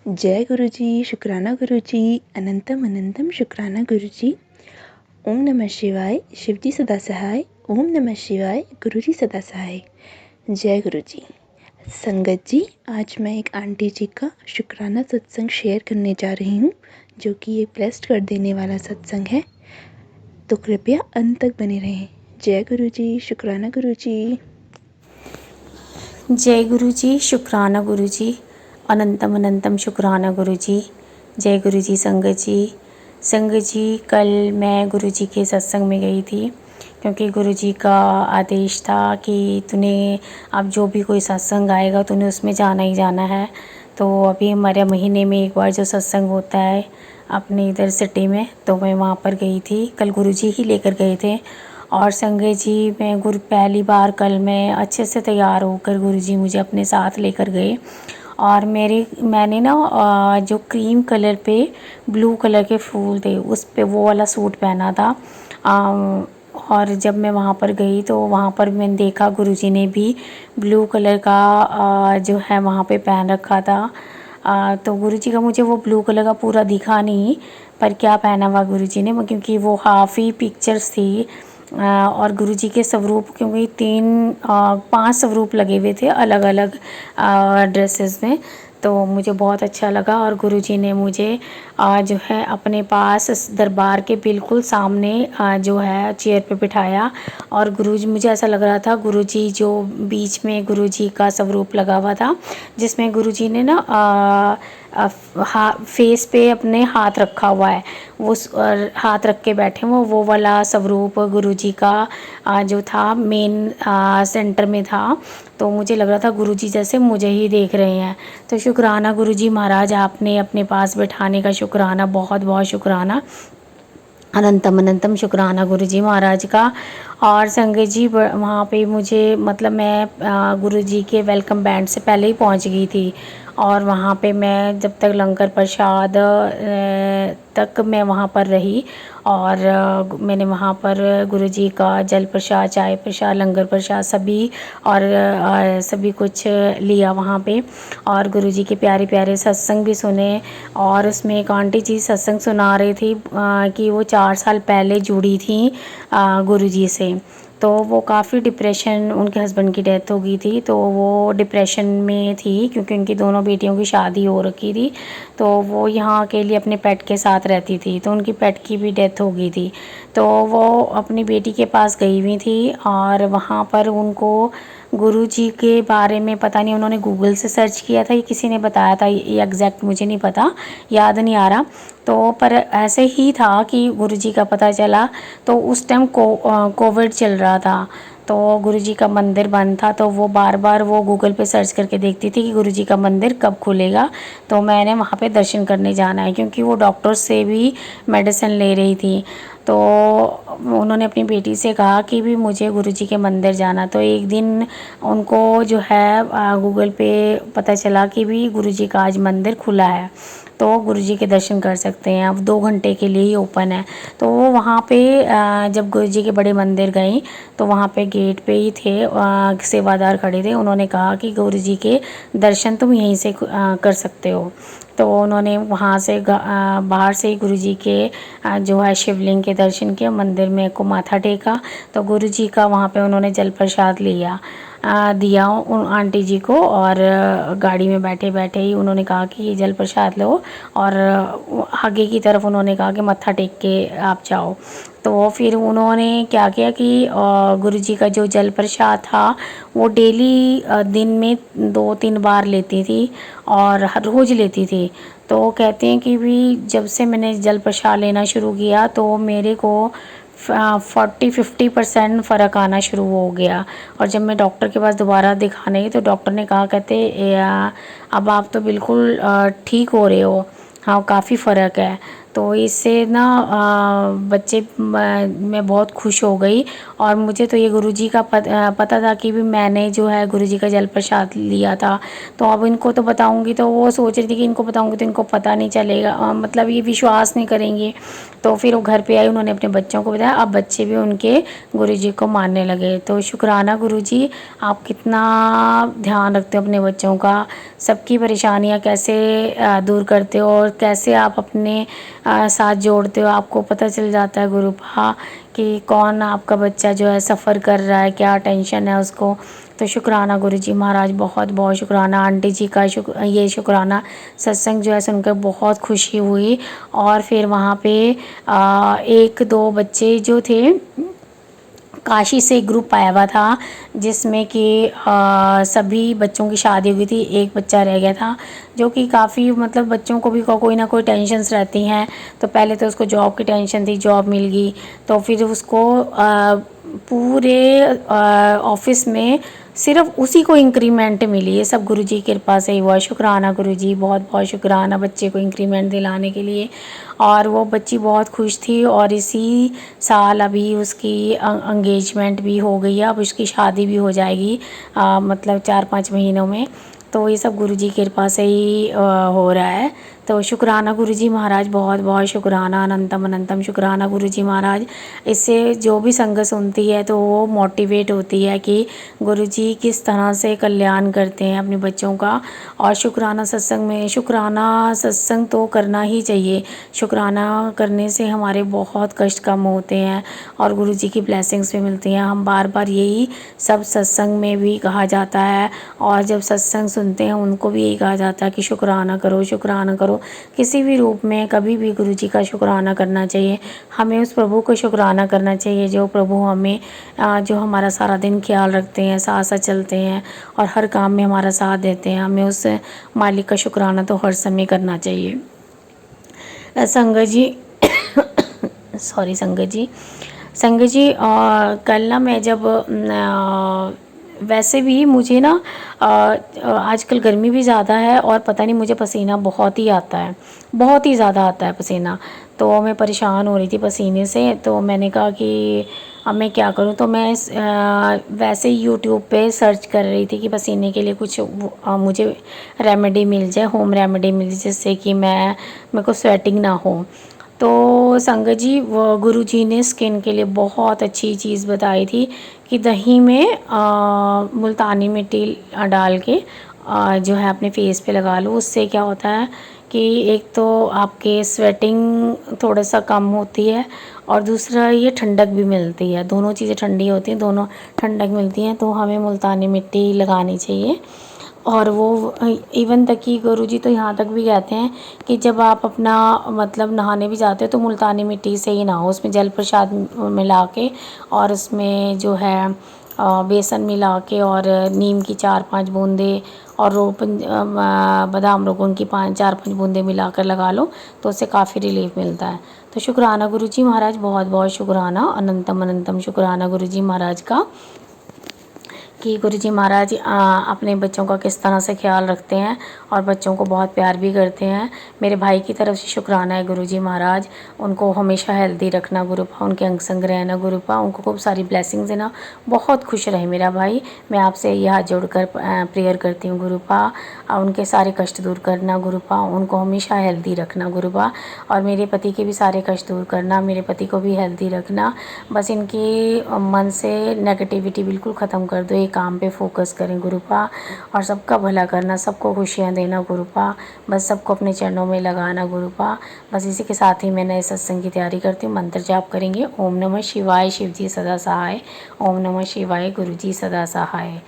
जय गुरु जी, शुक्राना गुरु जी, अनंतम अनंतम शुक्राना गुरु जी। ओम नमः शिवाय, शिव जी सदा सहाय। ओम नमः शिवाय, गुरु जी सदा सहाय। जय गुरु जी। संगत जी, आज मैं एक आंटी जी का शुक्राना सत्संग शेयर करने जा रही हूँ, जो कि ये ब्लेस्ड कर देने वाला सत्संग है, तो कृपया अंत तक बने रहें। जय गुरु जी, शुक्राना गुरु जी। जय गुरु जी, शुक्राना गुरु जी, अनंतम अनंतम शुक्राना गुरु जी। जय गुरु जी। संगत जी, कल मैं गुरु जी के सत्संग में गई थी, क्योंकि गुरु जी का आदेश था कि तूने अब जो भी कोई सत्संग आएगा तूने उसमें जाना ही जाना है। तो अभी हमारे महीने में एक बार जो सत्संग होता है अपने इधर सिटी में, तो मैं वहाँ पर गई थी। कल गुरु जी ही लेकर गए थे। और संगत जी, मैं पहली बार कल मैं अच्छे से तैयार होकर गुरु जी मुझे अपने साथ लेकर गए। और मैंने ना जो क्रीम कलर पे ब्लू कलर के फूल थे उस पे वो वाला सूट पहना था। और जब मैं वहाँ पर गई तो वहाँ पर मैंने देखा गुरुजी ने भी ब्लू कलर का जो है वहाँ पे पहन रखा था। तो गुरुजी का मुझे वो ब्लू कलर का पूरा दिखा नहीं, पर क्या पहना हुआ गुरुजी ने, क्योंकि वो हाफ ही पिक्चर्स थी। और गुरुजी के स्वरूप, क्योंकि 5 स्वरूप लगे हुए थे अलग अलग ड्रेसेस में, तो मुझे बहुत अच्छा लगा। और गुरुजी ने मुझे जो है अपने पास दरबार के बिल्कुल सामने जो है चेयर पे बिठाया। और गुरुजी, मुझे ऐसा लग रहा था गुरुजी जो बीच में गुरुजी का स्वरूप लगा हुआ था, जिसमें गुरुजी ने ना फेस पे अपने हाथ रखा हुआ है, वो हाथ रख के बैठे वो वाला स्वरूप गुरुजी का जो था मेन सेंटर में था। तो मुझे लग रहा था गुरुजी जैसे मुझे ही देख रहे हैं। तो शुक्राना गुरुजी महाराज, आपने अपने पास बैठाने का शुक्राना, बहुत बहुत शुक्राना, अनंतम अनंतम शुक्राना गुरुजी महाराज का। और संगत जी, वहाँ पे मुझे मतलब मैं गुरुजी के वेलकम बैंड से पहले ही पहुँच गई थी। और वहाँ पे मैं जब तक लंगर प्रसाद तक मैं वहाँ पर रही। और मैंने वहाँ पर गुरुजी का जल प्रसाद, चाय प्रसाद, लंगर प्रसाद सभी और सभी कुछ लिया वहाँ पे। और गुरुजी के प्यारे प्यारे सत्संग भी सुने। और उसमें एक आंटी जी सत्संग सुना रही थी कि वो 4 साल पहले जुड़ी थी गुरुजी से। तो वो काफ़ी डिप्रेशन, उनके हस्बैंड की डेथ हो गई थी, तो वो डिप्रेशन में थी, क्योंकि उनकी दोनों बेटियों की शादी हो रखी थी। तो वो यहाँ अकेली अपने पेट के साथ रहती थी, तो उनकी पेट की भी डेथ हो गई थी। तो वो अपनी बेटी के पास गई हुई थी, और वहाँ पर उनको गुरुजी के बारे में पता नहीं, उन्होंने गूगल से सर्च किया था, ये किसी ने बताया था, ये एग्जैक्ट मुझे नहीं पता, याद नहीं आ रहा। तो पर ऐसे ही था कि गुरुजी का पता चला। तो उस टाइम कोविड चल रहा था, तो गुरुजी का मंदिर बंद था। तो वो बार बार वो गूगल पे सर्च करके देखती थी कि गुरुजी का मंदिर कब खुलेगा, तो मैंने वहाँ पे दर्शन करने जाना है, क्योंकि वो डॉक्टर से भी मेडिसिन ले रही थी। तो उन्होंने अपनी बेटी से कहा कि भी मुझे गुरुजी के मंदिर जाना। तो एक दिन उनको जो है गूगल पे पता चला कि भी गुरुजी का आज मंदिर खुला है, तो गुरुजी के दर्शन कर सकते हैं, अब 2 घंटे के लिए ही ओपन है। तो वो वहाँ पे जब गुरुजी के बड़े मंदिर गई, तो वहाँ पे गेट पे ही थे सेवादार खड़े थे। उन्होंने कहा कि गुरुजी के दर्शन तुम यहीं से कर सकते हो। तो उन्होंने वहाँ से बाहर से ही गुरुजी के जो है शिवलिंग के दर्शन किए, मंदिर में को माथा टेका। तो गुरुजी का वहाँ पे उन्होंने जल प्रसाद दिया उन आंटी जी को। और गाड़ी में बैठे बैठे ही उन्होंने कहा कि ये जल प्रसाद लो, और आगे की तरफ उन्होंने कहा कि मत्था टेक के आप जाओ। तो फिर उन्होंने क्या किया कि गुरुजी का जो जल प्रसाद था वो डेली दिन में 2-3 बार लेती थी, और हर रोज़ लेती थी। तो कहते हैं कि भी जब से मैंने जल प्रसाद लेना शुरू किया तो मेरे को 40-50% फ़र्क आना शुरू हो गया। और जब मैं डॉक्टर के पास दोबारा दिखाने गई तो डॉक्टर ने कहा, कहते अब आप तो बिल्कुल ठीक हो रहे हो, हाँ काफ़ी फ़र्क है। तो इससे ना बच्चे मैं बहुत खुश हो गई। और मुझे तो ये गुरुजी का पता था कि भी मैंने जो है गुरुजी का जल प्रसाद लिया था। तो अब इनको तो बताऊंगी तो वो सोच रही थी कि इनको बताऊंगी तो इनको पता नहीं चलेगा, मतलब ये विश्वास नहीं करेंगे। तो फिर वो घर पे आई, उन्होंने अपने बच्चों को बताया, अब बच्चे भी उनके गुरुजी को मानने लगे। तो शुक्राना गुरुजी, आप कितना ध्यान रखते हो अपने बच्चों का, सबकी परेशानियां कैसे दूर करते हो और कैसे आप अपने साथ जोड़ते हो। आपको पता चल जाता है गुरुपा कि कौन आपका बच्चा जो है सफ़र कर रहा है, क्या टेंशन है उसको। तो शुक्राना गुरुजी महाराज, बहुत बहुत शुक्राना। आंटी जी का ये शुक्राना। सत्संग जो है सुनकर बहुत खुशी हुई। और फिर वहाँ पे एक दो बच्चे जो थे, काशी से एक ग्रुप आया हुआ था जिसमें कि सभी बच्चों की शादी हुई थी, एक बच्चा रह गया था जो कि काफ़ी, मतलब बच्चों को भी कोई ना कोई टेंशन्स रहती हैं। तो पहले तो उसको जॉब की टेंशन थी, जॉब मिल गई तो फिर उसको पूरे ऑफिस में सिर्फ उसी को इंक्रीमेंट मिली। ये सब गुरुजी की कृपा से ही हुआ। शुक्राना गुरुजी, बहुत बहुत शुक्राना बच्चे को इंक्रीमेंट दिलाने के लिए। और वो बच्ची बहुत खुश थी और इसी साल अभी उसकी एंगेजमेंट भी हो गई है, अब उसकी शादी भी हो जाएगी मतलब 4-5 महीनों में। तो ये सब गुरुजी की कृपा से ही हो रहा है। तो शुक्राना गुरुजी महाराज, बहुत बहुत शुक्राना, अनंतम अनंतम शुक्राना गुरुजी महाराज। इससे जो भी संगत सुनती है तो वो मोटिवेट होती है कि गुरुजी किस तरह से कल्याण करते हैं अपने बच्चों का। और शुक्राना सत्संग में, शुक्राना सत्संग तो करना ही चाहिए। शुक्राना करने से हमारे बहुत कष्ट कम होते हैं और गुरुजी की ब्लेसिंग्स भी मिलती हैं। हम बार बार यही सब सत्संग में भी कहा जाता है और जब सत्संग सुनते हैं उनको भी यही कहा जाता है कि शुक्राना करो, शुक्राना करो। किसी भी रूप में कभी भी गुरुजी का शुक्राना करना चाहिए। हमें उस प्रभु को शुक्राना करना चाहिए जो प्रभु हमें जो हमारा सारा दिन ख्याल रखते हैं, साथ साथ चलते हैं और हर काम में हमारा साथ देते हैं। हमें उस मालिक का शुक्राना तो हर समय करना चाहिए। संगत जी सॉरी संगत जी, संगत जी कल ना मैं जब वैसे भी मुझे ना आजकल गर्मी भी ज़्यादा है और पता नहीं मुझे पसीना बहुत ही आता है, बहुत ही ज़्यादा आता है पसीना। तो मैं परेशान हो रही थी पसीने से, तो मैंने कहा कि अब मैं क्या करूं। तो मैं वैसे ही यूट्यूब पे सर्च कर रही थी कि पसीने के लिए कुछ मुझे रेमेडी मिल जाए, होम रेमेडी मिल जाए जिससे कि मेरे को स्वेटिंग ना हो। तो संगत जी, वो गुरुजी ने स्किन के लिए बहुत अच्छी चीज़ बताई थी कि दही में मुल्तानी मिट्टी डाल के जो है अपने फेस पे लगा लो। उससे क्या होता है कि एक तो आपके स्वेटिंग थोड़ा सा कम होती है और दूसरा ये ठंडक भी मिलती है। दोनों चीज़ें ठंडी होती हैं, दोनों ठंडक मिलती हैं। तो हमें मुल्तानी मिट्टी लगानी चाहिए। और वो इवन तक कि गुरुजी तो यहाँ तक भी कहते हैं कि जब आप अपना मतलब नहाने भी जाते हो तो मुल्तानी मिट्टी से ही नहाओ, उसमें जल प्रसाद मिला के और उसमें जो है बेसन मिला के और नीम की 4-5 बूंदे और बादाम रोगन की 4-5 बूंदे मिलाकर लगा लो तो उससे काफ़ी रिलीफ मिलता है। तो शुक्राना गुरुजी महाराज, बहुत बहुत शुक्राना, अनंतम अनंतम शुक्राना गुरुजी महाराज का कि गुरुजी महाराज अपने बच्चों का किस तरह से ख्याल रखते हैं और बच्चों को बहुत प्यार भी करते हैं। मेरे भाई की तरफ से शुक्राना है गुरुजी महाराज, उनको हमेशा हेल्दी रखना गुरुपा, उनके अंग संग रहना गुरुपा, उनको खूब सारी ब्लेसिंग्स देना, बहुत खुश रहे मेरा भाई। मैं आपसे यह हाथ जोड़कर प्रेयर करती हूँ गुरुपा, उनके सारे कष्ट दूर करना गुरुपा, उनको हमेशा हेल्दी रखना गुरुपा। और मेरे पति के भी सारे कष्ट दूर करना, मेरे पति को भी हेल्दी रखना। बस इनकी मन से नेगेटिविटी बिल्कुल ख़त्म कर दो, काम पे फोकस करें गुरुपा और सबका भला करना, सबको खुशियाँ देना गुरुपा, बस सबको अपने चरणों में लगाना गुरुपा। बस इसी के साथ ही मैं नए सत्संग की तैयारी करती हूँ। मंत्र जाप करेंगे, ओम नमः शिवाय, शिव जी सदा सहाय। ओम नमः शिवाय, गुरु जी सदा सहाय।